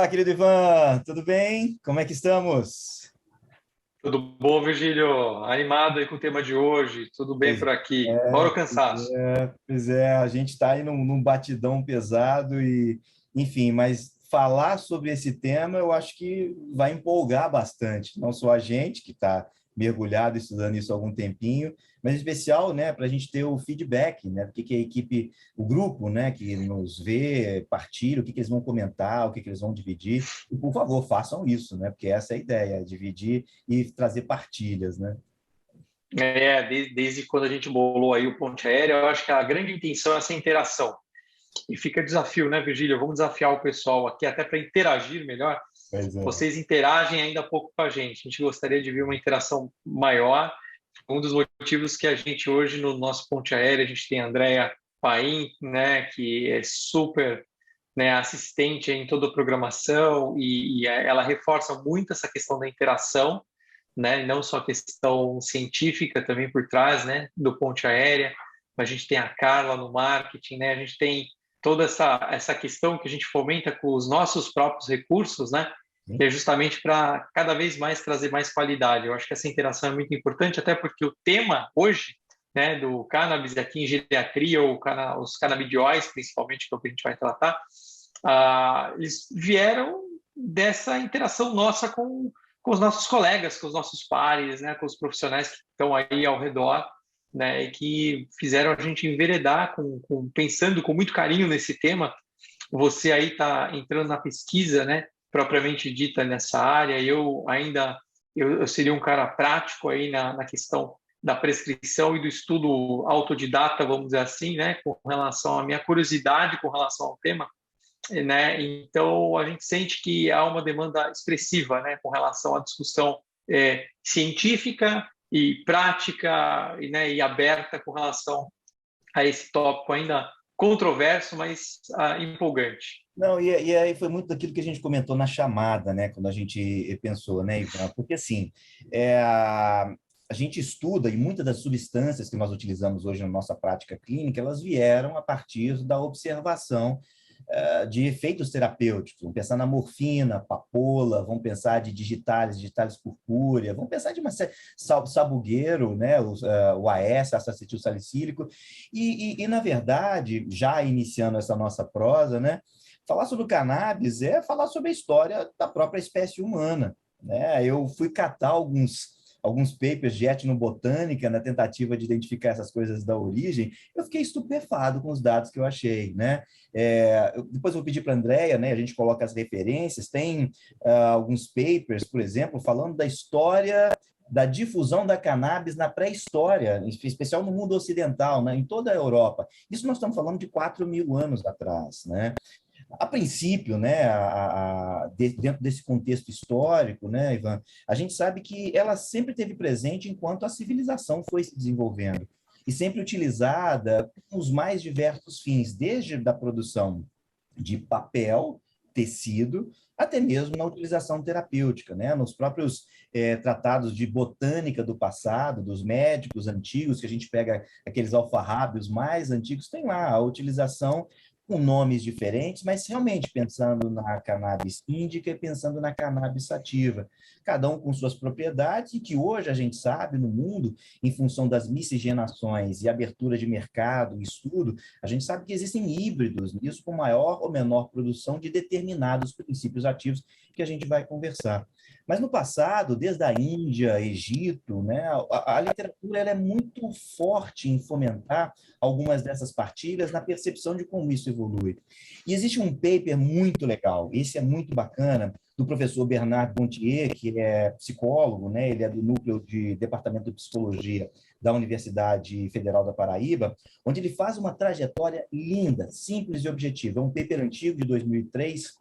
Olá, querido Ivan, tudo bem? Como é que estamos? Tudo bom, Virgílio? Animado aí com o tema de hoje. Tudo bem Pois por aqui? é, Fora o cansaço. pois é, a gente está aí num batidão pesado e, enfim, mas falar sobre esse tema eu acho que vai empolgar bastante, não só a gente que está mergulhado estudando isso há algum tempinho, mas em especial, né, para a gente ter o feedback, né, porque que a equipe, o grupo, né, que nos vê, partilha, o que eles vão comentar, o que eles vão dividir, e por favor, façam isso, né, porque essa é a ideia, dividir e trazer partilhas, né? Desde quando a gente bolou aí o Ponte Aérea, eu acho que a grande intenção é essa interação. E fica desafio, né, Virgílio? Vamos desafiar o pessoal aqui até para interagir melhor. Pois é. Vocês interagem ainda pouco com a gente. A gente gostaria de ver uma interação maior. Um dos motivos que a gente hoje no nosso Ponte Aérea, a gente tem a Andrea Paim, né, que é super, né, assistente em toda a programação e ela reforça muito essa questão da interação, né, não só a questão científica também por trás, né, do Ponte Aérea. A gente tem a Carla no marketing, né, a gente tem toda essa questão que a gente fomenta com os nossos próprios recursos, né, que é justamente para cada vez mais trazer mais qualidade. Eu acho que essa interação é muito importante, até porque o tema hoje, né, do cannabis aqui em geriatria, ou os canabidióis, principalmente, que é o que a gente vai tratar, eles vieram dessa interação nossa com os nossos colegas, com os nossos pares, né, com os profissionais que estão aí ao redor, né, e que fizeram a gente enveredar pensando com muito carinho nesse tema. Você aí está entrando na pesquisa, né, propriamente dita nessa área. Eu seria um cara prático aí na questão da prescrição e do estudo autodidata, vamos dizer assim, né, com relação à minha curiosidade com relação ao tema, né? Então a gente sente que há uma demanda expressiva, né, com relação à discussão científica e prática, né, e aberta com relação a esse tópico ainda controverso, mas empolgante. Não, e aí foi muito daquilo que a gente comentou na chamada, né? Quando a gente pensou, né, Ivan? Porque assim, a gente estuda e muitas das substâncias que nós utilizamos hoje na nossa prática clínica, elas vieram a partir da observação de efeitos terapêuticos. Vamos pensar na morfina, papoula, vamos pensar de digitalis purpúrea, vamos pensar de uma série, sabugueiro, né, o AS, ácido acetil salicílico, na verdade, já iniciando essa nossa prosa, né, falar sobre o cannabis é falar sobre a história da própria espécie humana, né? Eu fui catar alguns papers de etnobotânica na tentativa de identificar essas coisas da origem, eu fiquei estupefado com os dados que eu achei, né? Depois eu vou pedir para a Andrea, né? A gente coloca as referências, tem alguns papers, por exemplo, falando da história da difusão da cannabis na pré-história, em especial no mundo ocidental, né? Em toda a Europa. Isso nós estamos falando de 4.000 anos atrás, né? A princípio, né, dentro desse contexto histórico, né, Ivan, a gente sabe que ela sempre teve presente enquanto a civilização foi se desenvolvendo e sempre utilizada com os mais diversos fins, desde a produção de papel, tecido, até mesmo na utilização terapêutica, né? Nos próprios tratados de botânica do passado, dos médicos antigos, que a gente pega aqueles alfarrábios mais antigos, tem lá a utilização com nomes diferentes, mas realmente pensando na cannabis índica e pensando na cannabis sativa, cada um com suas propriedades, e que hoje a gente sabe no mundo, em função das miscigenações e abertura de mercado e estudo, a gente sabe que existem híbridos, isso com maior ou menor produção de determinados princípios ativos que a gente vai conversar. Mas no passado, desde a Índia, Egito, né, a literatura ela é muito forte em fomentar algumas dessas partilhas na percepção de como isso evolui. E existe um paper muito legal, esse é muito bacana, do professor Bernard Gontier, que é psicólogo, né? Ele é do núcleo de Departamento de Psicologia da Universidade Federal da Paraíba, onde ele faz uma trajetória linda, simples e objetiva. É um paper antigo de 2003,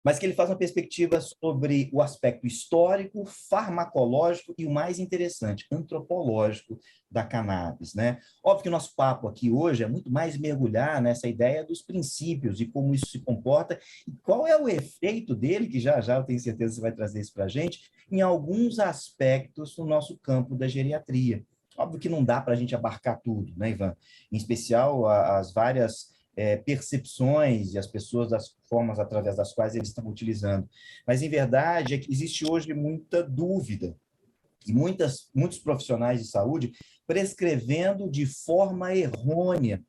mas que ele faz uma perspectiva sobre o aspecto histórico, farmacológico e o mais interessante, antropológico da cannabis, né? Óbvio que o nosso papo aqui hoje é muito mais mergulhar nessa ideia dos princípios e como isso se comporta e qual é o efeito dele, que já já eu tenho certeza que você vai trazer isso para a gente, em alguns aspectos no nosso campo da geriatria. Óbvio que não dá para a gente abarcar tudo, né, Ivan? Em especial as várias percepções e as pessoas das formas através das quais eles estão utilizando. Mas, em verdade, é que existe hoje muita dúvida e muitos profissionais de saúde prescrevendo de forma errônea,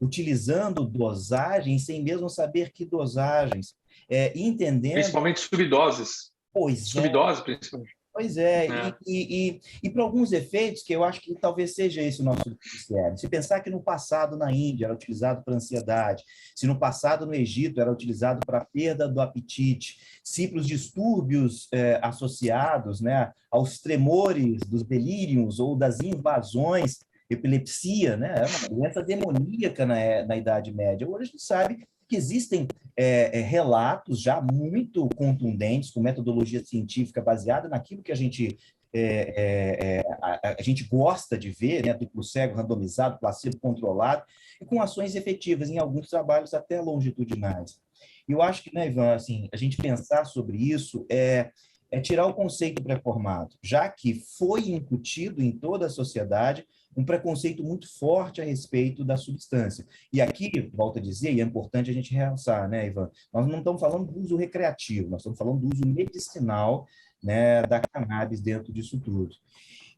utilizando dosagens sem mesmo saber que dosagens, entendendo... Principalmente subdoses. Pois é, Subdose, principalmente. pois é, É. e para alguns efeitos, que eu acho que talvez seja esse o nosso critério. Se pensar que no passado na Índia era utilizado para ansiedade, se no passado no Egito era utilizado para perda do apetite, se para os distúrbios associados, né, aos tremores, dos delírios ou das invasões, epilepsia, né, é uma doença demoníaca na Idade Média. Hoje a gente sabe que existem relatos já muito contundentes, com metodologia científica baseada naquilo que a gente gosta de ver, né, duplo cego, randomizado, placebo controlado, e com ações efetivas em alguns trabalhos até longitudinais. E eu acho que, né, Ivan, assim, a gente pensar sobre isso é tirar o conceito pré-formado, já que foi incutido em toda a sociedade um preconceito muito forte a respeito da substância. E aqui, volto a dizer, e é importante a gente realçar, né, Ivan? Nós não estamos falando do uso recreativo, nós estamos falando do uso medicinal, né, da cannabis dentro disso tudo.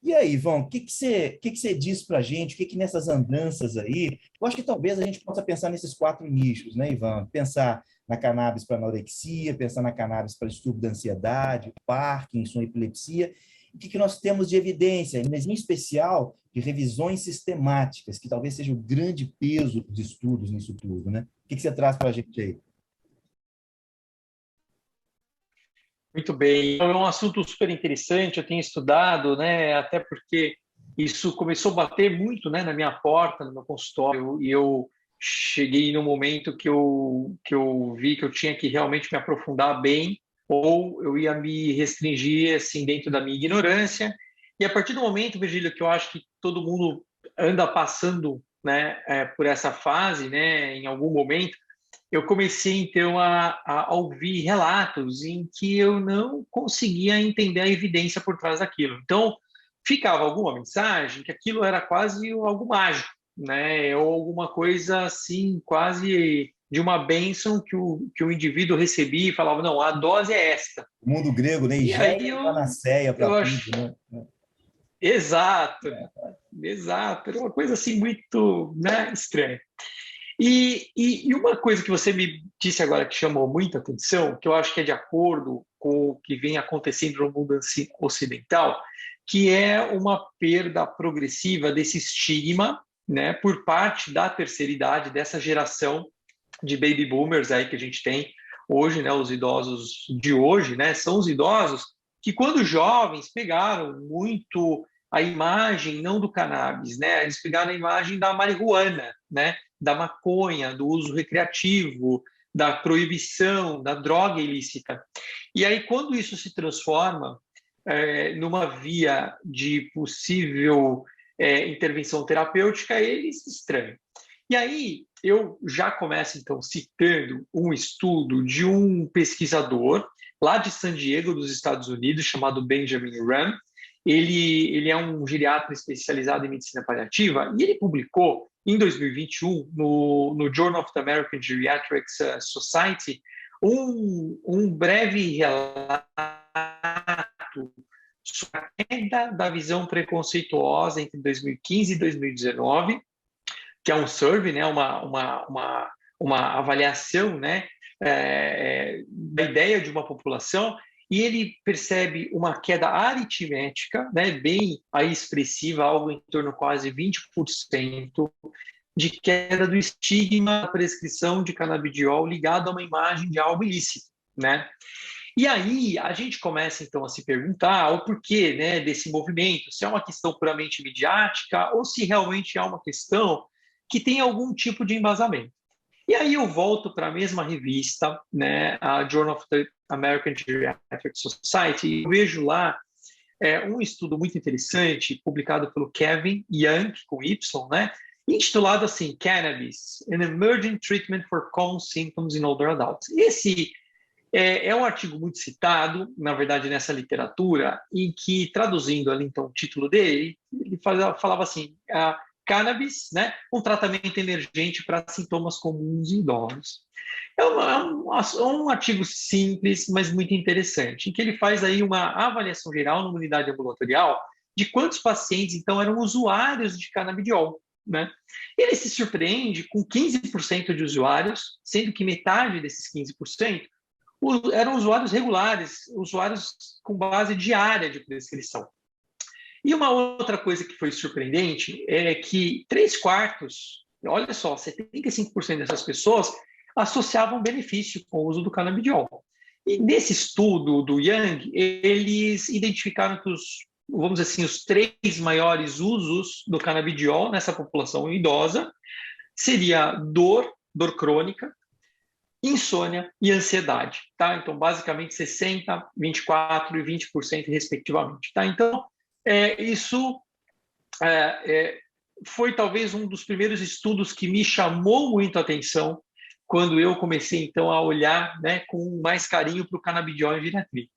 E aí, Ivan, o que você diz para a gente? O que nessas andanças aí? Eu acho que talvez a gente possa pensar nesses 4 nichos, né, Ivan? Pensar na cannabis para anorexia, pensar na cannabis para distúrbio da ansiedade, Parkinson, epilepsia. O que nós temos de evidência, mas em especial de revisões sistemáticas, que talvez seja o grande peso dos estudos nisso tudo, né? O que você traz para a gente aí? Muito bem. É um assunto super interessante, eu tenho estudado, né? Até porque isso começou a bater muito, né, na minha porta, no meu consultório, e eu cheguei no momento que eu vi que eu tinha que realmente me aprofundar bem, ou eu ia me restringir assim dentro da minha ignorância. E a partir do momento, Virgílio, que eu acho que todo mundo anda passando, né, por essa fase, né, em algum momento, eu comecei então a ouvir relatos em que eu não conseguia entender a evidência por trás daquilo. Então, ficava alguma mensagem que aquilo era quase algo mágico, né? Ou alguma coisa assim, quase de uma bênção que o indivíduo recebia e falava, não, a dose é esta. O mundo grego, né? E aí Higiene e panaceia para eu tudo, acho... né? Exato, exato. Era uma coisa assim muito, né, estranha. E uma coisa que você me disse agora que chamou muita atenção, que eu acho que é de acordo com o que vem acontecendo no mundo ocidental, que é uma perda progressiva desse estigma, né, por parte da terceira idade, dessa geração de baby boomers aí que a gente tem hoje, né, os idosos de hoje, né, são os idosos que quando jovens pegaram muito a imagem não do cannabis, né, eles pegaram a imagem da marihuana, né, da maconha, do uso recreativo, da proibição, da droga ilícita. E aí, quando isso se transforma numa via de possível intervenção terapêutica, eles estranham. E aí, eu já começo, então, citando um estudo de um pesquisador lá de San Diego, dos Estados Unidos, chamado Benjamin Ram. Ele é um geriatra especializado em medicina paliativa e ele publicou em 2021 no Journal of the American Geriatrics Society um breve relato sobre a queda da visão preconceituosa entre 2015 e 2019, que é um survey, né, uma avaliação, né, da ideia de uma população, e ele percebe uma queda aritmética, né, bem aí expressiva, algo em torno de quase 20%, de queda do estigma da prescrição de canabidiol ligado a uma imagem de algo ilícito, né? E aí a gente começa então a se perguntar o porquê, né, desse movimento, se é uma questão puramente midiática ou se realmente é uma questão que tem algum tipo de embasamento. E aí eu volto para a mesma revista, né, a Journal of the American Geriatric Society, e eu vejo lá um estudo muito interessante, publicado pelo Kevin Young, com Y, né, intitulado assim, Cannabis, an Emerging Treatment for Common Symptoms in Older Adults. Esse é um artigo muito citado, na verdade, nessa literatura, em que, traduzindo ali, então, o título dele, ele falava assim, cannabis, né, um tratamento emergente para sintomas comuns em idosos. Um artigo simples, mas muito interessante, em que ele faz aí uma avaliação geral numa unidade ambulatorial de quantos pacientes, então, eram usuários de canabidiol, né? Ele se surpreende com 15% de usuários, sendo que metade desses 15% eram usuários regulares, usuários com base diária de prescrição. E uma outra coisa que foi surpreendente é que 3/4, olha só, 75% dessas pessoas associavam benefício com o uso do canabidiol. E nesse estudo do Young, eles identificaram que vamos dizer assim, os 3 maiores usos do canabidiol nessa população idosa seria dor crônica, insônia e ansiedade, tá? Então, basicamente, 60%, 24% e 20%, respectivamente, tá? Então, isso foi talvez um dos primeiros estudos que me chamou muito a atenção quando eu comecei, então, a olhar, né, com mais carinho para o canabidiol em geriatria.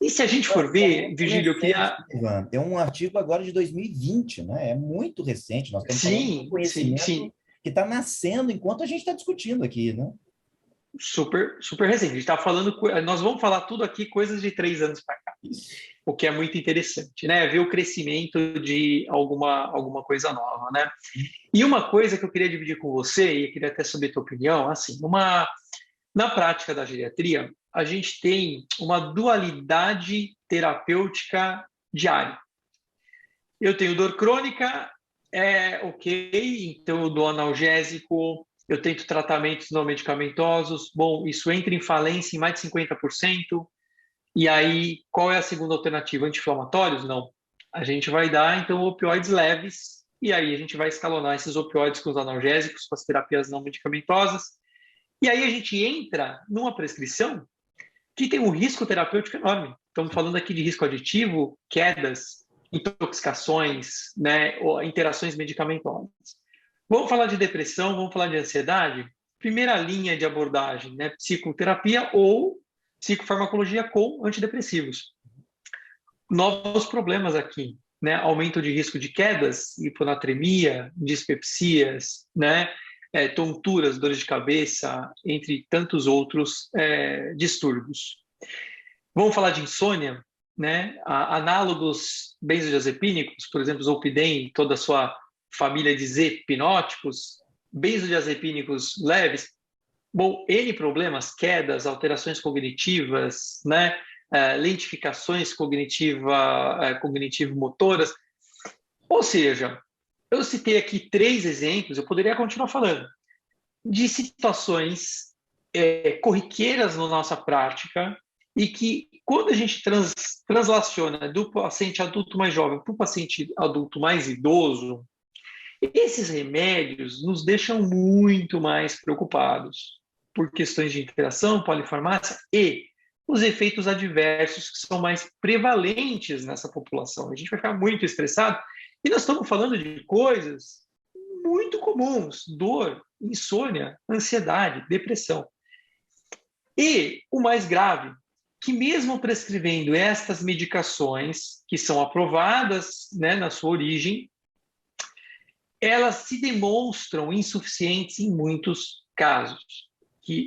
E se a gente for ver, Virgílio, eu queria... Ivan, é um artigo agora de 2020, né? É muito recente, nós estamos falando de um conhecimento que está nascendo enquanto a gente está discutindo aqui, né? Super, super recente. A gente está falando, nós vamos falar tudo aqui, coisas de 3 anos para cá, o que é muito interessante, né? Ver o crescimento de alguma coisa nova, né? E uma coisa que eu queria dividir com você, e eu queria até saber a tua opinião, assim, na prática da geriatria, a gente tem uma dualidade terapêutica diária. Eu tenho dor crônica, ok, então eu dou analgésico, eu tento tratamentos não medicamentosos, bom, isso entra em falência em mais de 50%, e aí qual é a segunda alternativa? Anti-inflamatórios? Não. A gente vai dar, então, opioides leves, e aí a gente vai escalonar esses opioides com os analgésicos, com as terapias não medicamentosas, e aí a gente entra numa prescrição que tem um risco terapêutico enorme. Estamos falando aqui de risco aditivo, quedas, intoxicações, né, ou interações medicamentosas. Vamos falar de depressão, vamos falar de ansiedade? Primeira linha de abordagem, né, psicoterapia ou psicofarmacologia com antidepressivos. Novos problemas aqui, né, aumento de risco de quedas, hiponatremia, dispepsias, né, tonturas, dores de cabeça, entre tantos outros distúrbios. Vamos falar de insônia, né? Análogos benzodiazepínicos, por exemplo, Zolpidem, toda a sua família de Z-pinóticos, benzodiazepínicos leves. Bom, N problemas, quedas, alterações cognitivas, né? Lentificações cognitivo-motoras. Ou seja, eu citei aqui 3 exemplos, eu poderia continuar falando, de situações corriqueiras na nossa prática e que, quando a gente translaciona do paciente adulto mais jovem para o paciente adulto mais idoso, esses remédios nos deixam muito mais preocupados por questões de interação, polifarmácia e os efeitos adversos que são mais prevalentes nessa população. A gente vai ficar muito estressado. E nós estamos falando de coisas muito comuns: dor, insônia, ansiedade, depressão. E o mais grave, que mesmo prescrevendo estas medicações, que são aprovadas, né, na sua origem, elas se demonstram insuficientes em muitos casos,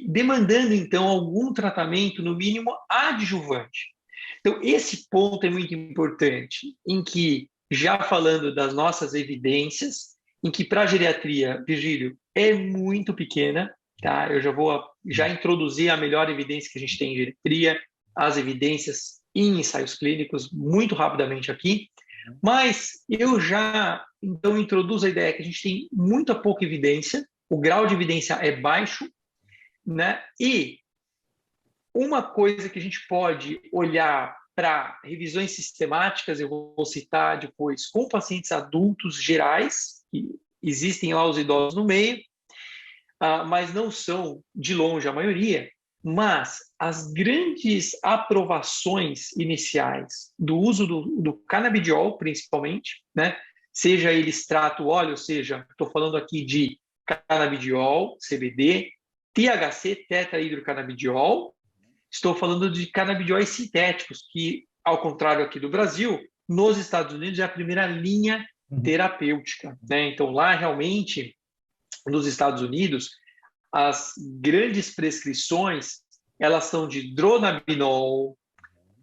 demandando, então, algum tratamento, no mínimo, adjuvante. Então, esse ponto é muito importante, em que, já falando das nossas evidências, em que para a geriatria, Virgílio, é muito pequena, tá? Eu já vou introduzir a melhor evidência que a gente tem em geriatria, as evidências em ensaios clínicos, muito rapidamente aqui, mas eu já, então, introduzo a ideia que a gente tem muita pouca evidência, o grau de evidência é baixo, né? E uma coisa que a gente pode olhar para revisões sistemáticas, eu vou citar depois, com pacientes adultos gerais, que existem lá os idosos no meio, mas não são, de longe, a maioria, mas as grandes aprovações iniciais do uso do canabidiol, principalmente, né? Seja ele extrato óleo, ou seja, estou falando aqui de canabidiol, CBD, THC, tetrahidrocanabidiol. Estou falando de canabidióis sintéticos, que, ao contrário aqui do Brasil, nos Estados Unidos é a primeira linha terapêutica, né? Então, lá realmente, nos Estados Unidos, as grandes prescrições, elas são de dronabinol,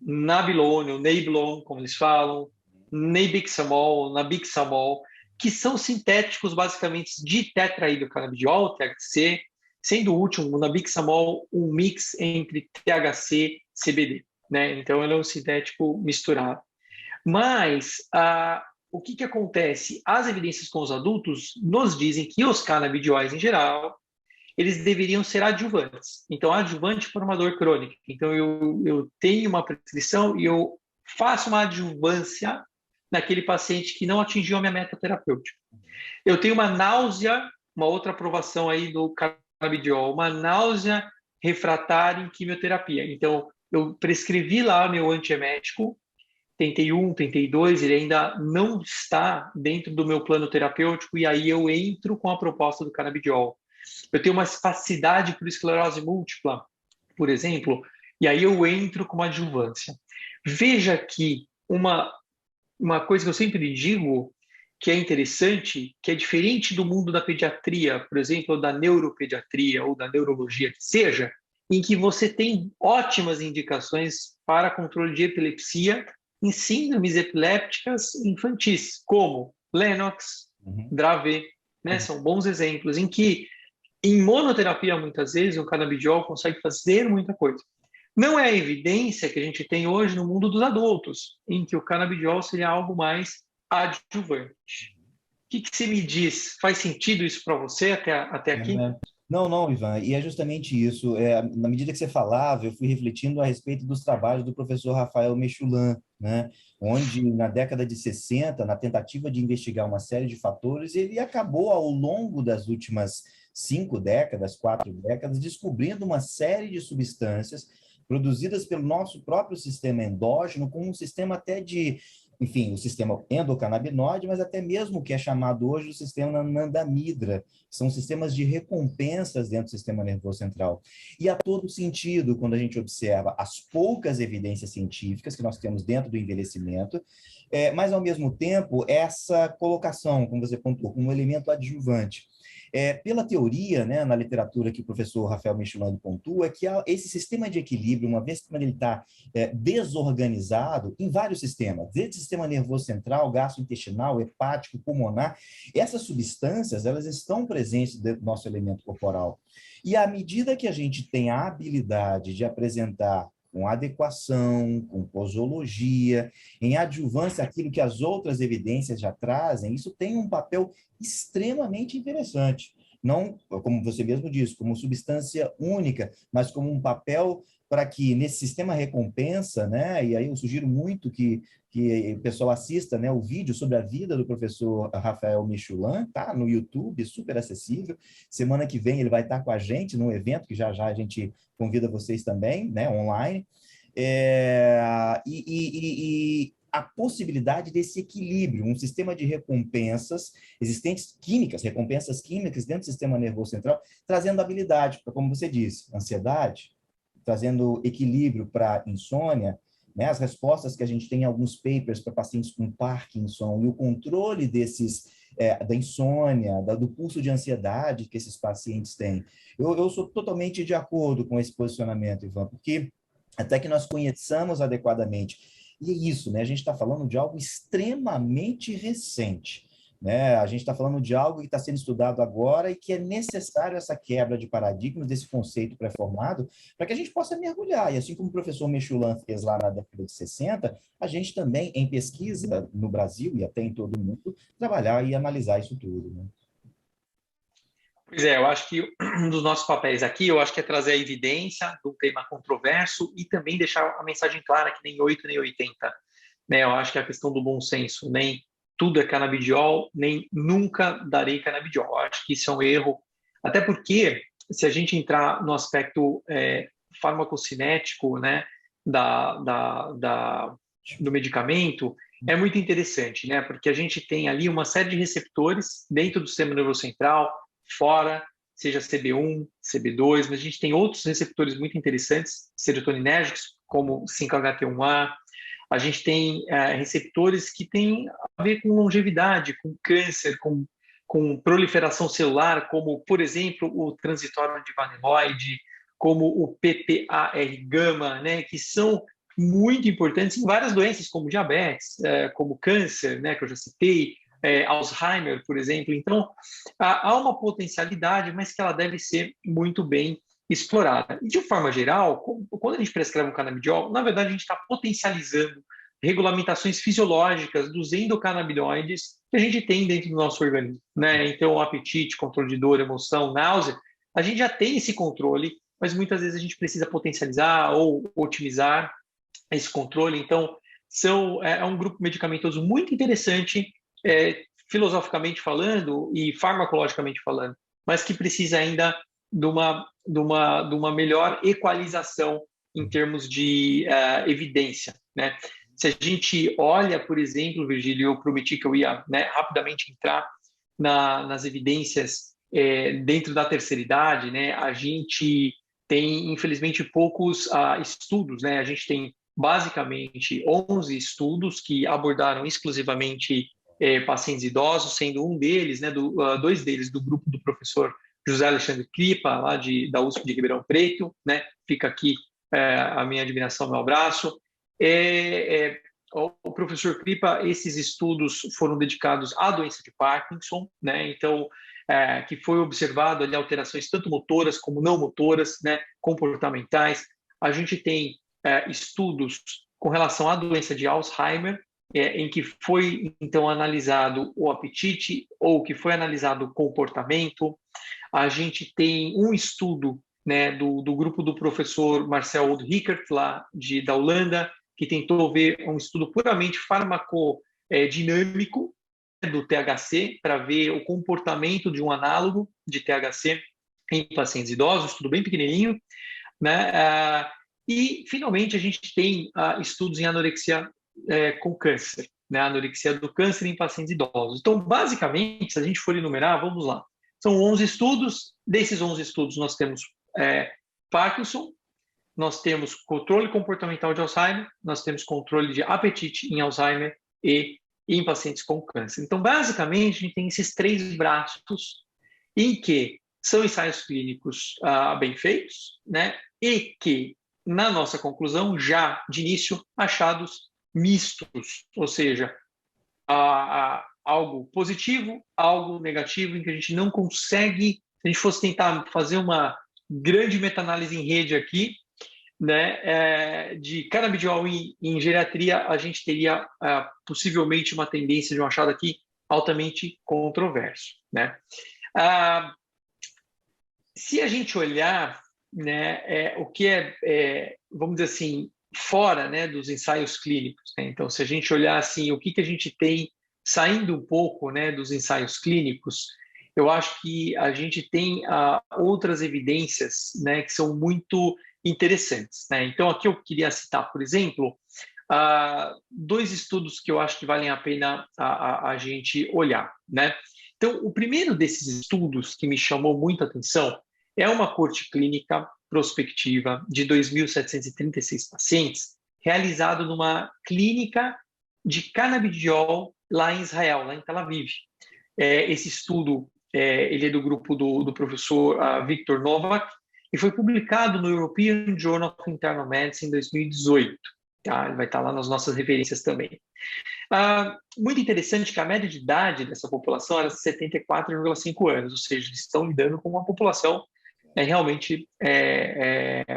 nabilone, Nabilon, como eles falam, nabixamol, nabixamol, que são sintéticos basicamente de tetrahidrocannabinol, THC, sendo o último, o nabixamol, um mix entre THC e CBD, né? Então, ele é um sintético misturado. Mas o que acontece? As evidências com os adultos nos dizem que os canabidiols em geral, eles deveriam ser adjuvantes. Então, adjuvante para uma dor crônica. Então, eu tenho uma prescrição e eu faço uma adjuvância naquele paciente que não atingiu a minha meta terapêutica. Eu tenho uma náusea, uma outra aprovação aí do canabidiol, uma náusea refratária em quimioterapia. Então, eu prescrevi lá meu antiemético, tentei um, tentei dois, ele ainda não está dentro do meu plano terapêutico, e aí eu entro com a proposta do canabidiol. Eu tenho uma espasticidade por esclerose múltipla, por exemplo, e aí eu entro com uma adjuvância. Veja que uma coisa que eu sempre digo que é interessante, que é diferente do mundo da pediatria, por exemplo, ou da neuropediatria ou da neurologia, que seja, em que você tem ótimas indicações para controle de epilepsia em síndromes epilépticas infantis, como Lennox, Dravet, né? São bons exemplos em que, em monoterapia, muitas vezes, o canabidiol consegue fazer muita coisa. Não é a evidência que a gente tem hoje no mundo dos adultos, em que o canabidiol seria algo mais adjuvante. O que você me diz? Faz sentido isso para você até aqui? Não, não, Ivan, e é justamente isso. Na medida que você falava, eu fui refletindo a respeito dos trabalhos do professor Rafael Mechoulam, né? Onde, na década de 60, na tentativa de investigar uma série de fatores, ele acabou, ao longo das últimas 5 décadas, 4 décadas, descobrindo uma série de substâncias produzidas pelo nosso próprio sistema endógeno, com um sistema até de, enfim, o sistema endocannabinoide, mas até mesmo o que é chamado hoje o sistema Nandamidra, são sistemas de recompensas dentro do sistema nervoso central. E há todo sentido quando a gente observa as poucas evidências científicas que nós temos dentro do envelhecimento, mas, ao mesmo tempo, essa colocação, como você pontuou, como um elemento adjuvante. Pela teoria, né, na literatura que o professor Rafael Mechoulam pontua, é que esse sistema de equilíbrio, uma vez que ele está desorganizado em vários sistemas, desde o sistema nervoso central, gastrointestinal, hepático, pulmonar, essas substâncias, elas estão presentes dentro do nosso elemento corporal. E à medida que a gente tem a habilidade de apresentar com adequação, com posologia, em adjuvância aquilo que as outras evidências já trazem, isso tem um papel extremamente interessante. Não, como você mesmo disse, como substância única, mas como um papel para que nesse sistema recompensa, né? E aí eu sugiro muito que o pessoal assista, né, o vídeo sobre a vida do professor Rafael Mechoulam, tá no YouTube, super acessível. Semana que vem ele vai estar com a gente num evento que já já a gente convida vocês também, né, online. A possibilidade desse equilíbrio, um sistema de recompensas existentes, químicas, recompensas químicas dentro do sistema nervoso central, trazendo habilidade, como você disse, ansiedade, trazendo equilíbrio para insônia, né? As respostas que a gente tem em alguns papers para pacientes com Parkinson e o controle da insônia, do pulso de ansiedade que esses pacientes têm. Eu sou totalmente de acordo com esse posicionamento, Ivan, porque até que nós conheçamos adequadamente. E é isso, né? A gente está falando de algo extremamente recente. Né? A gente está falando de algo que está sendo estudado agora e que é necessário essa quebra de paradigmas desse conceito pré-formado para que a gente possa mergulhar. E assim como o professor Mechoulam fez lá na década de 60, a gente também, em pesquisa no Brasil e até em todo o mundo, trabalhar e analisar isso tudo. Né? Pois é, eu acho que um dos nossos papéis aqui, eu acho que é trazer a evidência de um tema controverso e também deixar a mensagem clara que nem 8 nem 80. Né? Eu acho que é a questão do bom senso, nem tudo é canabidiol, nem nunca darei canabidiol. Eu acho que isso é um erro, até porque se a gente entrar no aspecto farmacocinético, né, do medicamento, é muito interessante, né? Porque a gente tem ali uma série de receptores dentro do sistema nervoso central, fora, seja CB1, CB2, mas a gente tem outros receptores muito interessantes, serotoninérgicos, como 5-HT1A, A gente tem receptores que têm a ver com longevidade, com câncer, com proliferação celular, como, por exemplo, o transitório de vaniloide, como o PPAR-gama, né, que são muito importantes em várias doenças, como diabetes, como câncer, né, que eu já citei, Alzheimer, por exemplo. Então, há uma potencialidade, mas que ela deve ser muito bem explorada. E, de forma geral, quando a gente prescreve um canabidiol, na verdade, a gente está potencializando regulamentações fisiológicas dos endocannabinoides que a gente tem dentro do nosso organismo, né? Então, apetite, controle de dor, emoção, náusea, a gente já tem esse controle, mas muitas vezes a gente precisa potencializar ou otimizar esse controle. Então, é um grupo medicamentoso muito interessante, filosoficamente falando e farmacologicamente falando, mas que precisa ainda de uma melhor equalização em termos de evidência, né? Se a gente olha, por exemplo, Virgílio, eu prometi que eu ia, né, rapidamente entrar nas evidências dentro da terceira idade, né? A gente tem, infelizmente, poucos estudos, né? A gente tem basicamente 11 estudos que abordaram exclusivamente pacientes idosos, sendo um deles, né, dois deles do grupo do professor José Alexandre Kripa, lá da USP de Ribeirão Preto, né? Fica aqui a minha admiração, meu abraço. O professor Kripa, esses estudos foram dedicados à doença de Parkinson, né? Então, que foi observado ali alterações tanto motoras como não motoras, né? Comportamentais. A gente tem estudos com relação à doença de Alzheimer, em que foi, então, analisado o apetite ou que foi analisado o comportamento. A gente tem um estudo, né, do grupo do professor Marcel Oudrichert, lá da Holanda, que tentou ver um estudo puramente farmacodinâmico do THC, para ver o comportamento de um análogo de THC em pacientes idosos, um estudo bem pequenininho, né? E, finalmente, a gente tem estudos em anorexia com câncer, né? Anorexia do câncer em pacientes idosos. Então, basicamente, se a gente for enumerar, vamos lá. São 11 estudos. Desses 11 estudos, nós temos Parkinson, nós temos controle comportamental de Alzheimer, nós temos controle de apetite em Alzheimer e em pacientes com câncer. Então, basicamente, a gente tem esses 3 braços em que são ensaios clínicos bem feitos, né? E que, na nossa conclusão, já de início, achados mistos, ou seja, algo positivo, algo negativo, em que a gente não consegue, se a gente fosse tentar fazer uma grande meta-análise em rede aqui, né, de canabidiol em geriatria, a gente teria possivelmente uma tendência de um achado aqui altamente controverso, né? Se a gente olhar, né, o que vamos dizer assim, fora, né, dos ensaios clínicos, né? Então, se a gente olhar assim, o que a gente tem saindo um pouco, né, dos ensaios clínicos, eu acho que a gente tem outras evidências, né, que são muito interessantes, né? Então, aqui eu queria citar, por exemplo, 2 estudos que eu acho que valem a pena a gente olhar, né? Então, o primeiro desses estudos que me chamou muita atenção é uma corte clínica prospectiva de 2.736 pacientes, realizado numa clínica de canabidiol lá em Israel, lá em Tel Aviv. Esse estudo ele é do grupo do professor Victor Novak e foi publicado no European Journal of Internal Medicine em 2018. Tá? Ele vai estar lá nas nossas referências também. Muito interessante que a média de idade dessa população era 74,5 anos, ou seja, eles estão lidando com uma população realmente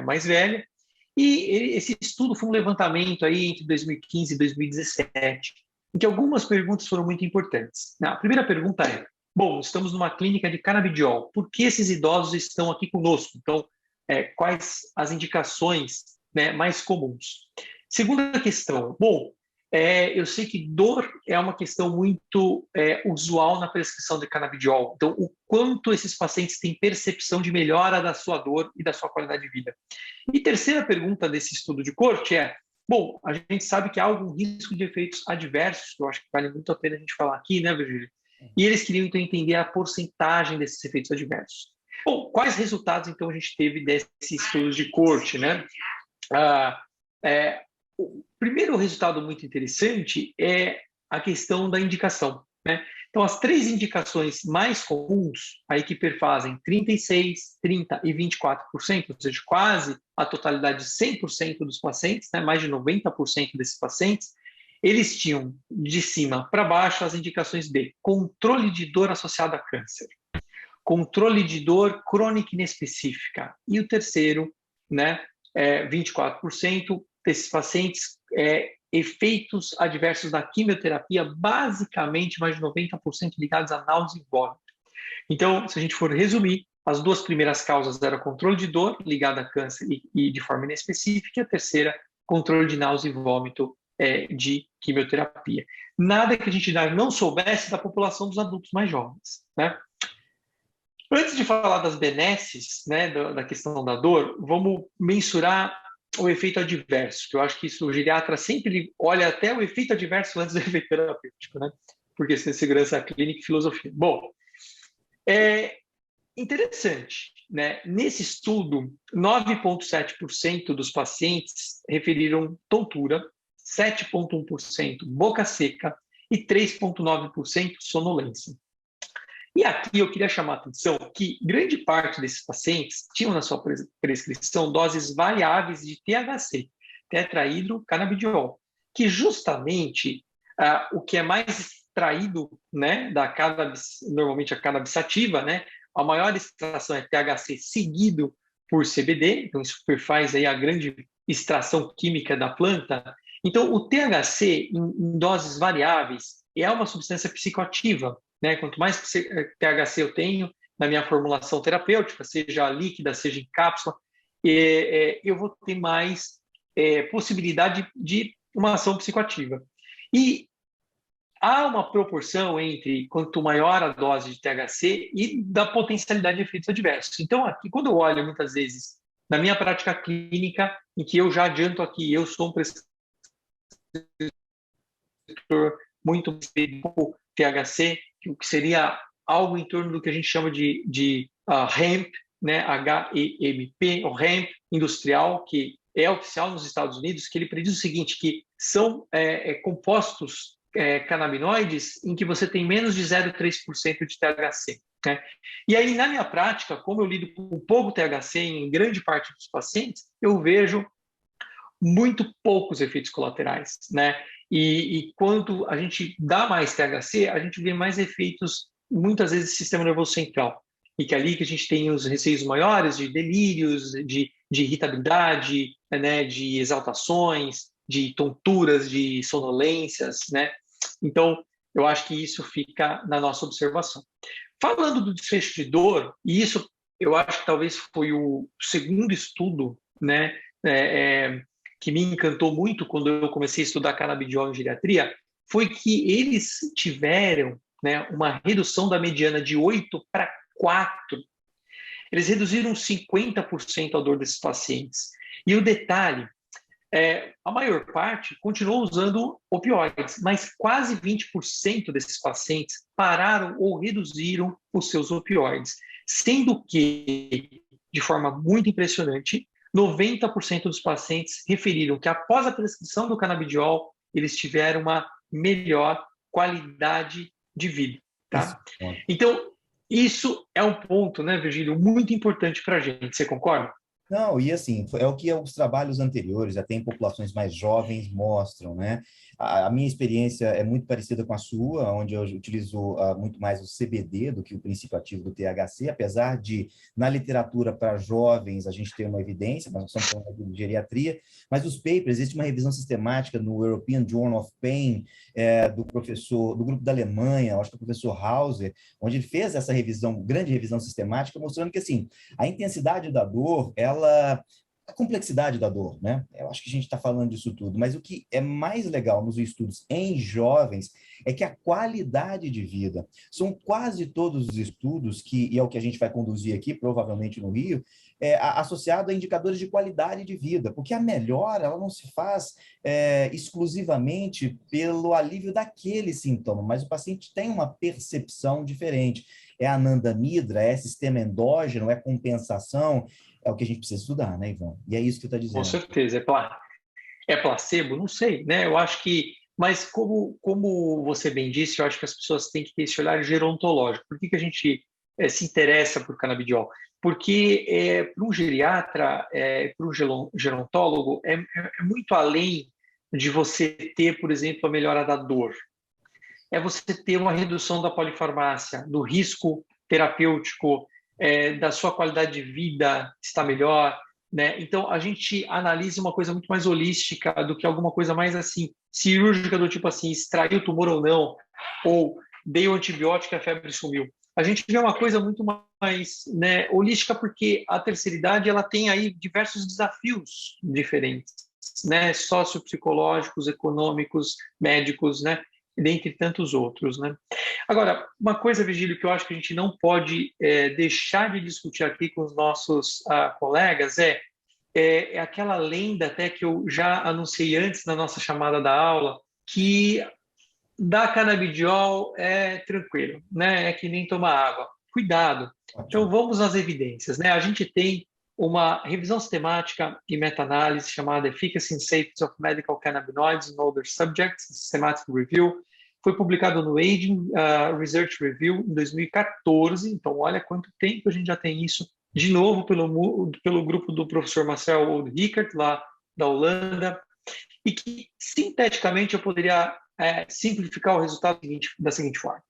mais velha. E esse estudo foi um levantamento aí entre 2015 e 2017, em que algumas perguntas foram muito importantes. A primeira pergunta é: bom, estamos numa clínica de canabidiol, por que esses idosos estão aqui conosco? Então, quais as indicações, né, mais comuns? Segunda questão: bom, eu sei que dor é uma questão muito usual na prescrição de canabidiol. Então, o quanto esses pacientes têm percepção de melhora da sua dor e da sua qualidade de vida? E terceira pergunta desse estudo de corte é: bom, a gente sabe que há algum risco de efeitos adversos, que eu acho que vale muito a pena a gente falar aqui, né, Virgílio? E eles queriam, então, entender a porcentagem desses efeitos adversos. Bom, quais resultados, então, a gente teve desse estudo de corte, né? o primeiro resultado muito interessante é a questão da indicação, né? Então, as 3 indicações mais comuns, aí que perfazem 36%, 30% e 24%, ou seja, quase a totalidade de 100% dos pacientes, né? Mais de 90% desses pacientes, eles tinham de cima para baixo as indicações de controle de dor associada a câncer, controle de dor crônica inespecífica, e o terceiro, né, 24% desses pacientes, efeitos adversos da quimioterapia, basicamente mais de 90% ligados a náusea e vômito. Então, se a gente for resumir, as 2 primeiras causas eram controle de dor ligado a câncer e de forma inespecífica, e a terceira, controle de náusea e vômito de quimioterapia. Nada que a gente não soubesse da população dos adultos mais jovens, né? Antes de falar das benesses, né, da questão da dor, vamos mensurar o efeito adverso, que eu acho que isso, o geriatra sempre olha até o efeito adverso antes do efeito terapêutico, né? Porque isso é segurança clínica e filosofia. Bom, é interessante, né? Nesse estudo, 9,7% dos pacientes referiram tontura, 7,1% boca seca e 3,9% sonolência. E aqui eu queria chamar a atenção que grande parte desses pacientes tinham na sua prescrição doses variáveis de THC, tetrahidrocannabidiol, que justamente o que é mais extraído, né, da cannabis, normalmente a cannabis sativa, né, a maior extração é THC seguido por CBD, então isso faz aí a grande extração química da planta. Então o THC em doses variáveis é uma substância psicoativa, né? Quanto mais THC eu tenho na minha formulação terapêutica, seja líquida, seja em cápsula, eu vou ter mais possibilidade de uma ação psicoativa. E há uma proporção entre quanto maior a dose de THC e da potencialidade de efeitos adversos. Então, aqui, quando eu olho muitas vezes na minha prática clínica, em que eu já adianto aqui, eu sou um prescritor muito THC, o que seria algo em torno do que a gente chama de hemp, né, HEMP, o hemp industrial, que é oficial nos Estados Unidos, que ele prediz o seguinte, que são compostos canabinoides em que você tem menos de 0,3% de THC. Né? E aí, na minha prática, como eu lido com pouco THC em grande parte dos pacientes, eu vejo muito poucos efeitos colaterais, né? E quando a gente dá mais THC, a gente vê mais efeitos, muitas vezes, do sistema nervoso central. E que é ali que a gente tem os receios maiores de delírios, de irritabilidade, né? De exaltações, de tonturas, de sonolências, né? Então, eu acho que isso fica na nossa observação. Falando do desfecho de dor, e isso eu acho que talvez foi o segundo estudo, né? Que me encantou muito quando eu comecei a estudar canabidiol em geriatria, foi que eles tiveram, né, uma redução da mediana de 8 para 4. Eles reduziram 50% a dor desses pacientes. E o detalhe, a maior parte continuou usando opioides, mas quase 20% desses pacientes pararam ou reduziram os seus opioides, sendo que, de forma muito impressionante, 90% dos pacientes referiram que após a prescrição do canabidiol, eles tiveram uma melhor qualidade de vida. Tá? Então, isso é um ponto, né, Virgílio, muito importante para a gente. Você concorda? Não, e assim, é o que os trabalhos anteriores, até em populações mais jovens, mostram, né? A minha experiência é muito parecida com a sua, onde eu utilizo muito mais o CBD do que o princípio ativo do THC, apesar de, na literatura para jovens, a gente ter uma evidência, mas nós estamos falando de geriatria, mas os papers, existe uma revisão sistemática no European Journal of Pain, do grupo da Alemanha, acho que é o professor Hauser, onde ele fez essa revisão, grande revisão sistemática, mostrando que, assim, a intensidade da dor, a complexidade da dor, né? Eu acho que a gente está falando disso tudo, mas o que é mais legal nos estudos em jovens é que a qualidade de vida, são quase todos os estudos, e é o que a gente vai conduzir aqui, provavelmente no Rio, associado a indicadores de qualidade de vida, porque a melhora, ela não se faz exclusivamente pelo alívio daquele sintoma, mas o paciente tem uma percepção diferente. É anandamidra, é sistema endógeno, é compensação, é o que a gente precisa estudar, né, Ivan? E é isso que você está dizendo. Com certeza, é claro. É placebo? Não sei, né? Eu acho que, mas como você bem disse, eu acho que as pessoas têm que ter esse olhar gerontológico. Por que que a gente se interessa por canabidiol? Porque para um geriatra, para um gerontólogo, é muito além de você ter, por exemplo, a melhora da dor. É você ter uma redução da polifarmácia, do risco terapêutico, da sua qualidade de vida está melhor, né? Então, a gente analisa uma coisa muito mais holística do que alguma coisa mais assim, cirúrgica, do tipo assim, extrair o tumor ou não, ou dei o antibiótico e a febre sumiu. A gente vê uma coisa muito mais, né, holística, porque a terceira idade ela tem aí diversos desafios diferentes, né, sociopsicológicos, econômicos, médicos, né, dentre tantos outros, né. Agora, uma coisa, Virgílio, que eu acho que a gente não pode deixar de discutir aqui com os nossos colegas é aquela lenda até que eu já anunciei antes na nossa chamada da aula, que dar canabidiol é tranquilo, né? É que nem tomar água. Cuidado. Então Ótimo. vamos às evidências, né? A gente tem uma revisão sistemática e meta-análise chamada Efficacy and Safety of Medical Cannabinoids in Older Subjects, Systematic Review. Foi publicado no Aging Research Review em 2014. Então, olha quanto tempo a gente já tem isso. De novo, pelo grupo do professor Marcel Oldrichert, lá da Holanda, e que, sinteticamente, eu poderia simplificar o resultado da seguinte forma: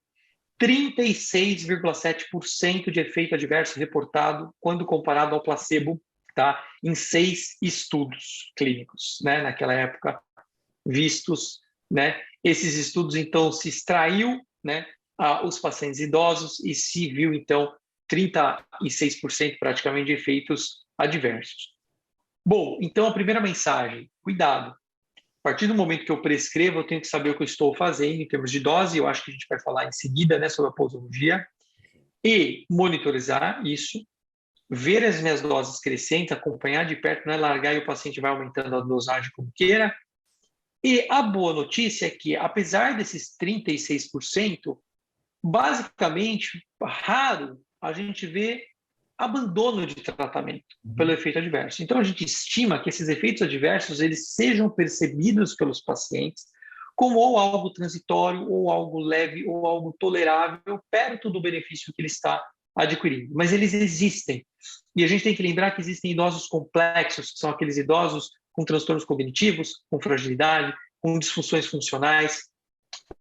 36,7% de efeito adverso reportado quando comparado ao placebo, tá? Em 6 estudos clínicos, né? Naquela época, vistos, né? Esses estudos, então, se extraiu, né? Os pacientes idosos e se viu, então, 36% praticamente de efeitos adversos. Bom, então a primeira mensagem: cuidado. A partir do momento que eu prescrevo, eu tenho que saber o que eu estou fazendo em termos de dose. Eu acho que a gente vai falar em seguida, né, sobre a posologia, e monitorizar isso, ver as minhas doses crescentes, acompanhar de perto, não é largar e o paciente vai aumentando a dosagem como queira. E a boa notícia é que, apesar desses 36%, basicamente, raro a gente vê abandono de tratamento pelo Uhum. efeito adverso. Então, a gente estima que esses efeitos adversos eles sejam percebidos pelos pacientes como ou algo transitório, ou algo leve, ou algo tolerável, perto do benefício que ele está adquirindo. Mas eles existem. E a gente tem que lembrar que existem idosos complexos, que são aqueles idosos com transtornos cognitivos, com fragilidade, com disfunções funcionais,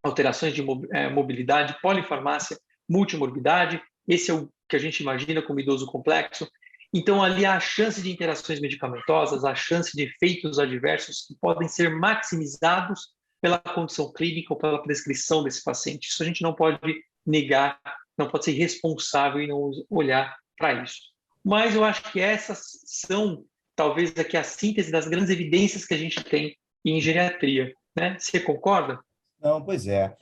alterações de mobilidade, polifarmácia, multimorbidade. Esse é o que a gente imagina como idoso complexo. Então, ali há a chance de interações medicamentosas, a chance de efeitos adversos que podem ser maximizados pela condição clínica ou pela prescrição desse paciente. Isso a gente não pode negar, não pode ser irresponsável e não olhar para isso. Mas eu acho que essas são, talvez, aqui a síntese das grandes evidências que a gente tem em geriatria, né? Você concorda? Não, pois é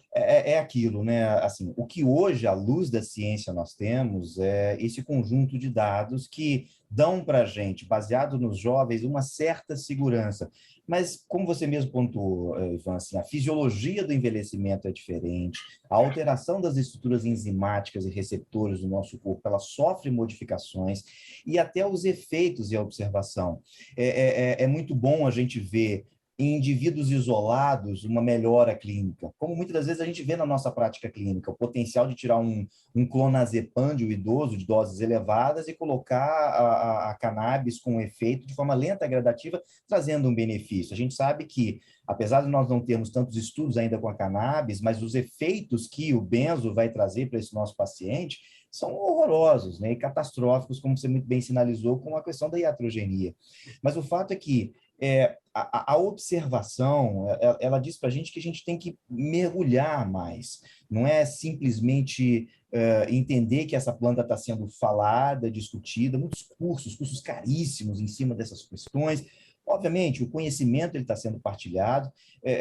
aquilo, né? Assim, o que hoje, à luz da ciência, nós temos é esse conjunto de dados que dão para a gente, baseado nos jovens, uma certa segurança. Mas, como você mesmo pontuou, Ivan, assim, a fisiologia do envelhecimento é diferente, a alteração das estruturas enzimáticas e receptores do nosso corpo, ela sofre modificações, e até os efeitos e a observação. É muito bom a gente ver em indivíduos isolados uma melhora clínica, como muitas das vezes a gente vê na nossa prática clínica, o potencial de tirar um clonazepam de um idoso de doses elevadas e colocar a cannabis com efeito de forma lenta e gradativa, trazendo um benefício. A gente sabe que, apesar de nós não termos tantos estudos ainda com a cannabis, mas os efeitos que o benzo vai trazer para esse nosso paciente são horrorosos, né, e catastróficos, como você muito bem sinalizou, com a questão da iatrogenia. Mas o fato é que a observação, ela diz para a gente que a gente tem que mergulhar mais, não é simplesmente entender que essa planta está sendo falada, discutida, muitos cursos caríssimos em cima dessas questões. Obviamente, o conhecimento ele está sendo partilhado.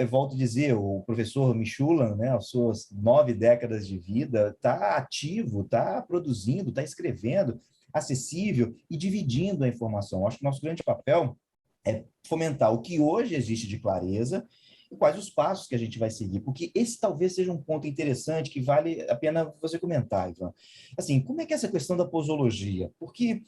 Volto a dizer, o professor Michulan, né, as suas 9 décadas de vida, está ativo, está produzindo, está escrevendo, acessível e dividindo a informação. Acho que o nosso grande papel é fomentar o que hoje existe de clareza e quais os passos que a gente vai seguir, porque esse talvez seja um ponto interessante que vale a pena você comentar, Ivan. Assim, como é que é essa questão da posologia? Porque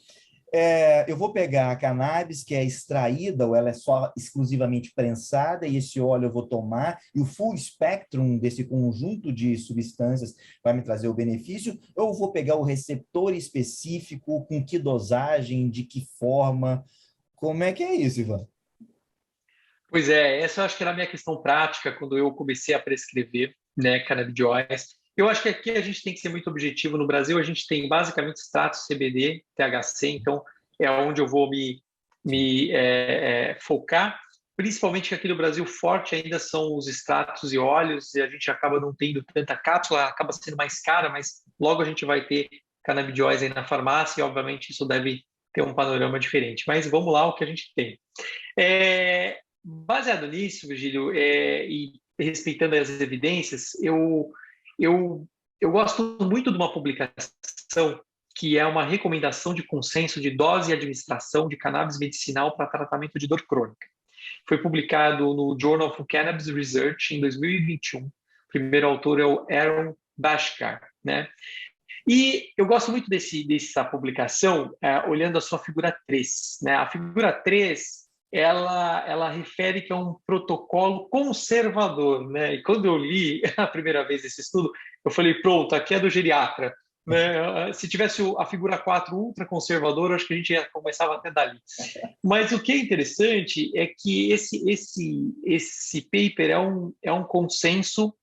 eu vou pegar a cannabis, que é extraída, ou ela é só exclusivamente prensada, e esse óleo eu vou tomar, e o full spectrum desse conjunto de substâncias vai me trazer o benefício, ou eu vou pegar o receptor específico, com que dosagem, de que forma? Como é que é isso, Ivan? Pois é, essa eu acho que era a minha questão prática quando eu comecei a prescrever, né, canabidióis. Eu acho que aqui a gente tem que ser muito objetivo. No Brasil, a gente tem basicamente extratos CBD, THC, então é onde eu vou me focar. Principalmente que aqui no Brasil, forte ainda são os extratos e óleos, e a gente acaba não tendo tanta cápsula, acaba sendo mais cara, mas logo a gente vai ter canabidióis aí na farmácia, e obviamente isso deve ter um panorama diferente. Mas vamos lá, o que a gente tem. Baseado nisso, Virgílio, e respeitando as evidências, eu gosto muito de uma publicação que é uma recomendação de consenso de dose e administração de cannabis medicinal para tratamento de dor crônica. Foi publicado no Journal of Cannabis Research em 2021. O primeiro autor é o Aaron Bhaskar, né? E eu gosto muito dessa publicação, olhando a sua figura 3, né? A figura 3 ela refere que é um protocolo conservador, né? E quando eu li a primeira vez esse estudo, eu falei, pronto, aqui é do geriatra, né? Se tivesse a figura 4 ultra conservador, acho que a gente já começava até dali. Mas o que é interessante é que esse paper é um consenso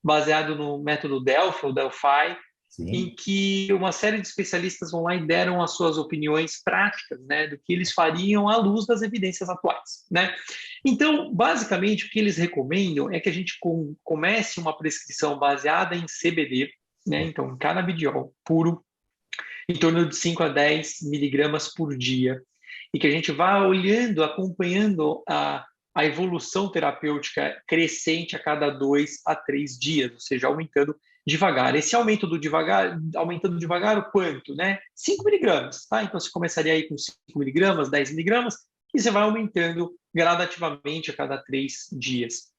baseado no método Delphi, ou Delphi, Sim. em que uma série de especialistas vão lá e deram as suas opiniões práticas, né, do que eles fariam à luz das evidências atuais, né? Então, basicamente, o que eles recomendam é que a gente comece uma prescrição baseada em CBD, né, então em canabidiol puro, em torno de 5 a 10 miligramas por dia, e que a gente vá olhando, acompanhando a evolução terapêutica crescente a cada 2 a 3 dias, ou seja, aumentando devagar. Esse aumento do devagar, aumentando devagar o quanto, né? 5 miligramas, tá? Então você começaria aí com 5 miligramas, 10 miligramas, e você vai aumentando gradativamente a cada 3 dias.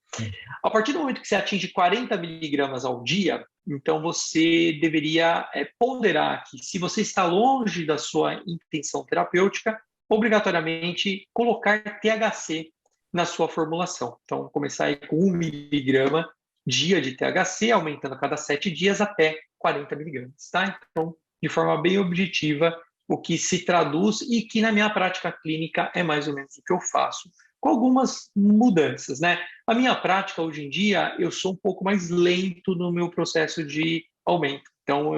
A partir do momento que você atinge 40 miligramas ao dia, então você deveria ponderar que, se você está longe da sua intenção terapêutica, obrigatoriamente colocar THC na sua formulação. Então, começar aí com 1 miligrama dia de THC, aumentando a cada 7 dias até 40 miligramas, tá? Então, de forma bem objetiva, o que se traduz e que na minha prática clínica é mais ou menos o que eu faço, com algumas mudanças, né? A minha prática hoje em dia, eu sou um pouco mais lento no meu processo de aumento. Então,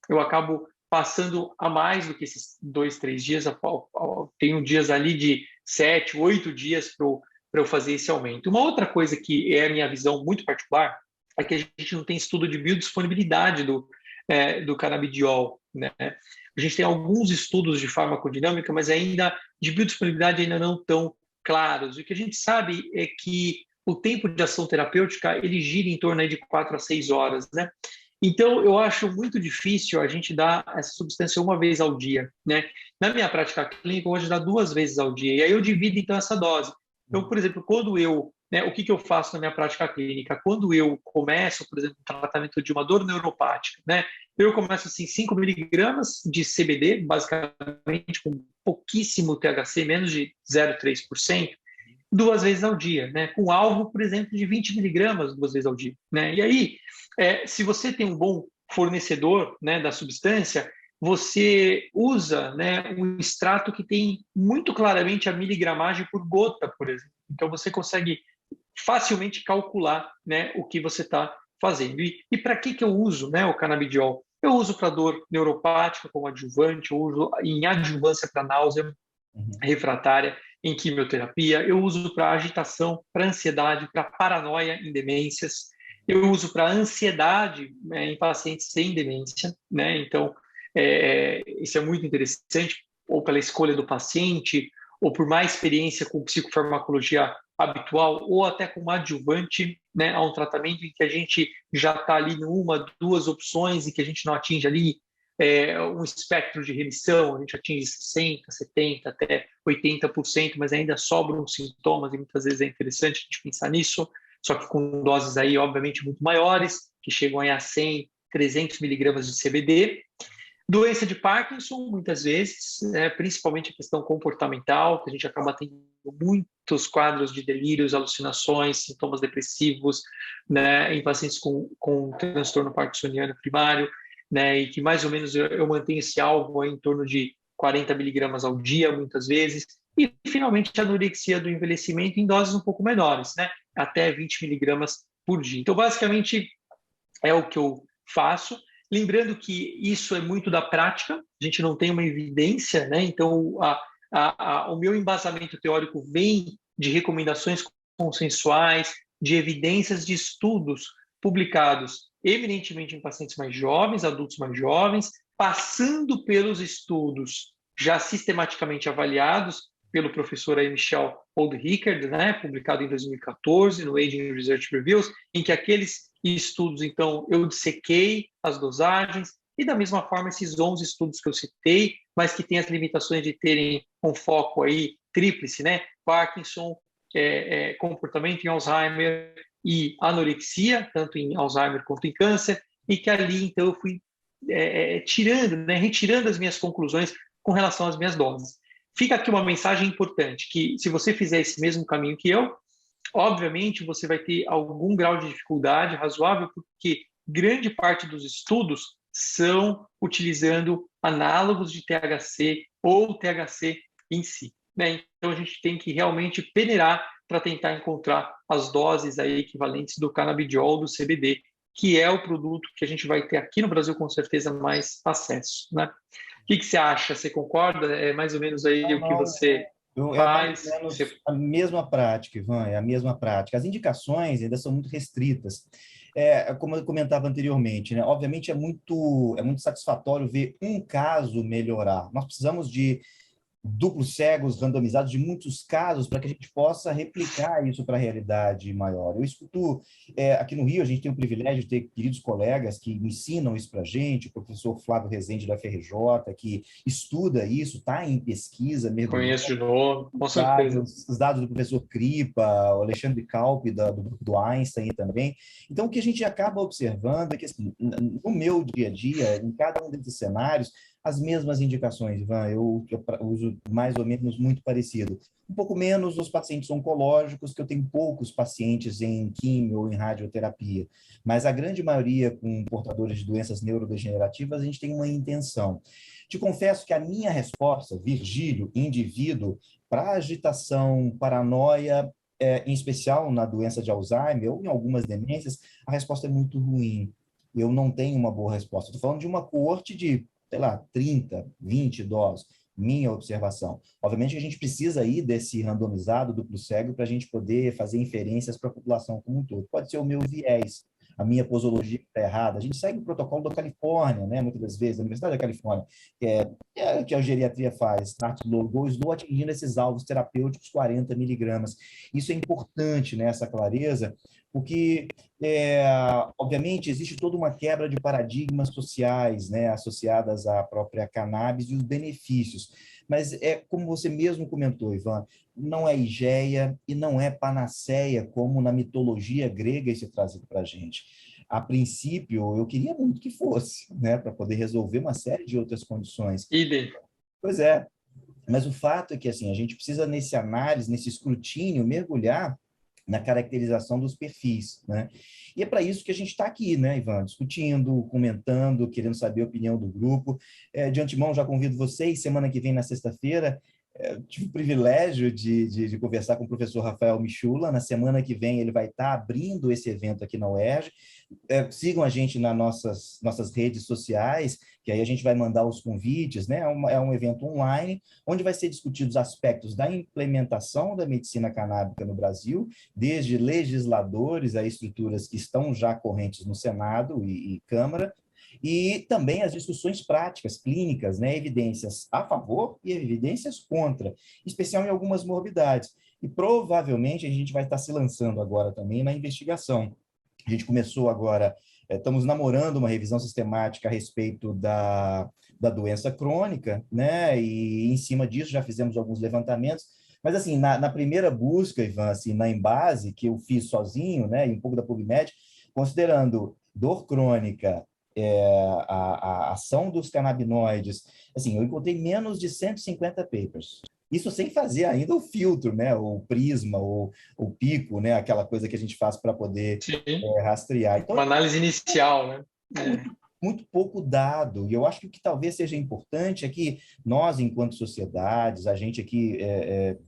eu acabo passando a mais do que esses 2, 3 dias. Tenho dias ali de 7, 8 dias para eu fazer esse aumento. Uma outra coisa que é a minha visão muito particular é que a gente não tem estudo de biodisponibilidade do canabidiol, né? A gente tem alguns estudos de farmacodinâmica, mas ainda de biodisponibilidade ainda não tão claros. O que a gente sabe é que o tempo de ação terapêutica ele gira em torno aí de 4 a 6 horas, né? Então, eu acho muito difícil a gente dar essa substância uma vez ao dia, né? Na minha prática clínica, hoje dá 2 vezes ao dia. E aí eu divido, então, essa dose. Então, por exemplo, o que eu faço na minha prática clínica? Quando eu começo, por exemplo, um tratamento de uma dor neuropática, né? Eu começo assim, 5 miligramas de CBD, basicamente com pouquíssimo THC, menos de 0,3%, 2 vezes ao dia, né? Com alvo, por exemplo, de 20 miligramas 2 vezes ao dia, né? E aí, se você tem um bom fornecedor, né, da substância, você usa, né, um extrato que tem muito claramente a miligramagem por gota, por exemplo. Então, você consegue facilmente calcular, né, o que você está fazendo. E para que eu uso, né, o canabidiol? Eu uso para dor neuropática como adjuvante, eu uso em adjuvância para náusea refratária, em quimioterapia, eu uso para agitação, para ansiedade, para paranoia em demências, eu uso para ansiedade, né, em pacientes sem demência, né? Então, isso é muito interessante, ou pela escolha do paciente, ou por mais experiência com psicofarmacologia habitual, ou até com adjuvante, né, a um tratamento em que a gente já está ali em 1, 2 opções e que a gente não atinge ali um espectro de remissão, a gente atinge 60%, 70%, até 80%, mas ainda sobram sintomas e muitas vezes é interessante a gente pensar nisso, só que com doses aí, obviamente, muito maiores, que chegam aí a 100, 300 miligramas de CBD. Doença de Parkinson, muitas vezes, principalmente a questão comportamental, que a gente acaba tendo muitos quadros de delírios, alucinações, sintomas depressivos, né, em pacientes com transtorno parkinsoniano primário, né, e que mais ou menos eu mantenho esse alvo em torno de 40 miligramas ao dia, muitas vezes. E, finalmente, a anorexia do envelhecimento em doses um pouco menores, né, até 20 miligramas por dia. Então, basicamente, é o que eu faço. Lembrando que isso é muito da prática, a gente não tem uma evidência, né? Então, o meu embasamento teórico vem de recomendações consensuais, de evidências de estudos publicados eminentemente em pacientes mais jovens, adultos mais jovens, passando pelos estudos já sistematicamente avaliados pelo professor aí Michel Oldrichard, né, publicado em 2014 no Aging Research Reviews, em que aqueles estudos, então, eu dissequei as dosagens, e da mesma forma esses 11 estudos que eu citei, mas que têm as limitações de terem um foco aí tríplice, né? Parkinson, comportamento em Alzheimer e anorexia, tanto em Alzheimer quanto em câncer, e que ali, então, eu fui tirando, né, retirando as minhas conclusões com relação às minhas doses. Fica aqui uma mensagem importante, que se você fizer esse mesmo caminho que eu, obviamente você vai ter algum grau de dificuldade razoável, porque grande parte dos estudos são utilizando análogos de THC ou THC em si, né? Então a gente tem que realmente peneirar para tentar encontrar as doses aí equivalentes do canabidiol, do CBD, que é o produto que a gente vai ter aqui no Brasil com certeza mais acesso, né? O que você acha? Você concorda? É mais ou menos aí Não, o que não, você é mais ou faz? menos a mesma prática, Ivan, é a mesma prática. As indicações ainda são muito restritas. Como eu comentava anteriormente, né? Obviamente é muito satisfatório ver um caso melhorar. Nós precisamos de duplos cegos randomizados de muitos casos para que a gente possa replicar isso para a realidade maior. Eu escuto, aqui no Rio, a gente tem o privilégio de ter queridos colegas que ensinam isso para a gente, o professor Flávio Rezende da FRJ, que estuda isso, está em pesquisa, mergulhando Conheço de novo, com certeza. os dados do professor Kripa, o Alexandre Kalp, do grupo do Einstein também. Então, o que a gente acaba observando é que, assim, no meu dia a dia, em cada um desses cenários, as mesmas indicações, Ivan, eu uso mais ou menos muito parecido. Um pouco menos nos pacientes oncológicos, que eu tenho poucos pacientes em quimio ou em radioterapia, mas a grande maioria com portadores de doenças neurodegenerativas, a gente tem uma intenção. Te confesso que a minha resposta, Virgílio, indivíduo, para agitação, paranoia, em especial na doença de Alzheimer ou em algumas demências, a resposta é muito ruim. Eu não tenho uma boa resposta. Estou falando de uma coorte de, sei lá, 30, 20 idosos, minha observação. Obviamente que a gente precisa ir desse randomizado duplo cego para a gente poder fazer inferências para a população como um todo. Pode ser o meu viés, a minha posologia está errada. A gente segue o protocolo da Califórnia, né? Muitas das vezes, a Universidade da Califórnia, que a geriatria faz, start low, go slow, atingindo esses alvos terapêuticos 40 miligramas. Isso é importante, né, essa clareza, porque, obviamente, existe toda uma quebra de paradigmas sociais, né, associadas à própria cannabis e os benefícios. Mas como você mesmo comentou, Ivan, não é igeia e não é panaceia, como na mitologia grega isso é trazido para a gente. A princípio, eu queria muito que fosse, né, para poder resolver uma série de outras condições. Idem. Pois é, mas o fato é que assim, a gente precisa, nesse análise, nesse escrutínio, mergulhar na caracterização dos perfis, né? E é para isso que a gente está aqui, né, Ivan? Discutindo, comentando, querendo saber a opinião do grupo. De antemão, já convido vocês, semana que vem, na sexta-feira, tive o privilégio de conversar com o professor Rafael Michula. Na semana que vem, ele vai estar abrindo esse evento aqui na UERJ. Sigam a gente nas nossas redes sociais, que aí a gente vai mandar os convites, né? É um evento online, onde vai ser discutidos aspectos da implementação da medicina canábica no Brasil, desde legisladores a estruturas que estão já correntes no Senado e Câmara, e também as discussões práticas, clínicas, né, evidências a favor e evidências contra, em especial em algumas morbidades. E provavelmente a gente vai estar se lançando agora também na investigação. A gente começou agora, estamos namorando uma revisão sistemática a respeito da doença crônica, né, e em cima disso já fizemos alguns levantamentos, mas assim, na primeira busca, Ivan, assim, na Embase, que eu fiz sozinho, né, e um pouco da PubMed, considerando dor crônica, a ação dos canabinoides. Assim, eu encontrei menos de 150 papers. Isso sem fazer ainda o filtro, né? O prisma, o pico, né? Aquela coisa que a gente faz para poder Sim, rastrear. Então, uma análise inicial, né? muito pouco dado. E eu acho que o que talvez seja importante é que nós, enquanto sociedades, a gente aqui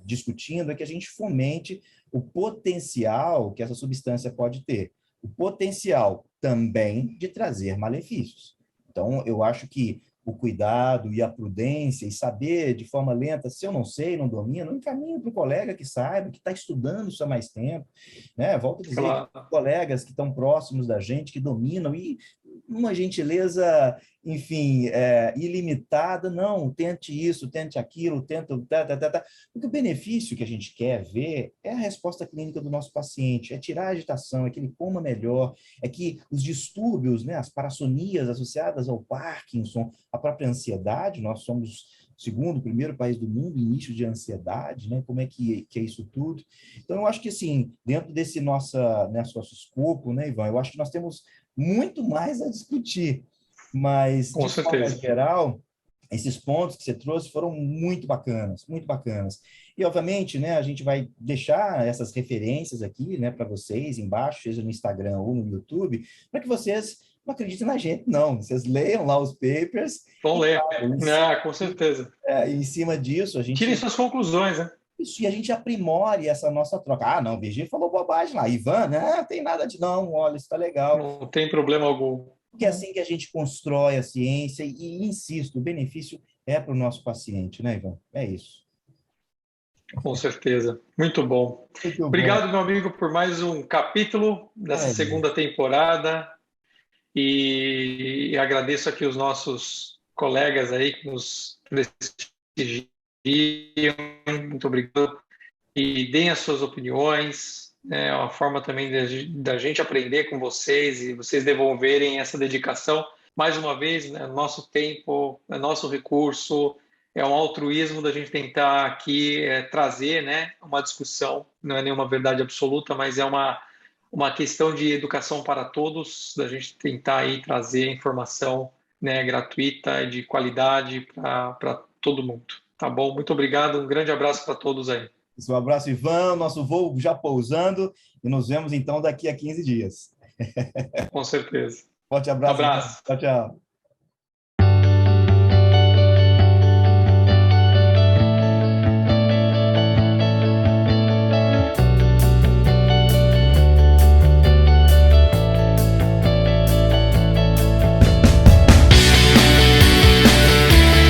discutindo, é que a gente fomente o potencial que essa substância pode ter. O potencial também de trazer malefícios. Então, eu acho que o cuidado e a prudência e saber de forma lenta, se eu não sei, não domino, encaminho para o colega que saiba, que está estudando isso há mais tempo, né? Volto a dizer, Claro. colegas que estão próximos da gente, que dominam, e uma gentileza, enfim, ilimitada, não, tente isso, tente aquilo, tenta, Porque o benefício que a gente quer ver é a resposta clínica do nosso paciente, é tirar a agitação, é que ele coma melhor, é que os distúrbios, né, as parassonias associadas ao Parkinson, a própria ansiedade, nós somos o segundo, primeiro país do mundo em nicho de ansiedade, né? Como é que é isso tudo? Então, eu acho que, assim, dentro desse nosso escopo, né, Ivan, eu acho que nós temos muito mais a discutir, mas, Com de forma certeza. geral, esses pontos que você trouxe foram muito bacanas, muito bacanas. E, obviamente, né, a gente vai deixar essas referências aqui, né, para vocês embaixo, seja no Instagram ou no YouTube, para que vocês não acreditem na gente, não. Vocês leiam lá os papers Vamos e, ler. claro, Ah, com certeza. em cima disso, a Tirem gente suas conclusões, né? isso, e a gente aprimore essa nossa troca. Ah, não, Virgílio falou bobagem lá. Ivan, né? Não tem nada de... Não, olha, isso está legal. Não tem problema algum. Porque é assim que a gente constrói a ciência e, insisto, o benefício é para o nosso paciente, né, Ivan? É isso. Com certeza. Muito bom. Muito bom. Obrigado, meu amigo, por mais um capítulo dessa Maravilha. segunda temporada. E agradeço aqui os nossos colegas aí que nos prestigiam. Muito obrigado. E deem as suas opiniões. É uma forma também da gente aprender com vocês e vocês devolverem essa dedicação. Mais uma vez, né, nosso tempo, é nosso recurso, é um altruísmo da gente tentar aqui trazer, né, uma discussão. Não é nenhuma verdade absoluta, mas é uma questão de educação para todos, da gente tentar aí trazer informação, né, gratuita e de qualidade para todo mundo. Tá bom? Muito obrigado, um grande abraço para todos aí. Um abraço, Ivan. Nosso voo já pousando e nos vemos então daqui a 15 dias. Com certeza. Forte abraço, Ivan. Abraço. Tchau, tchau.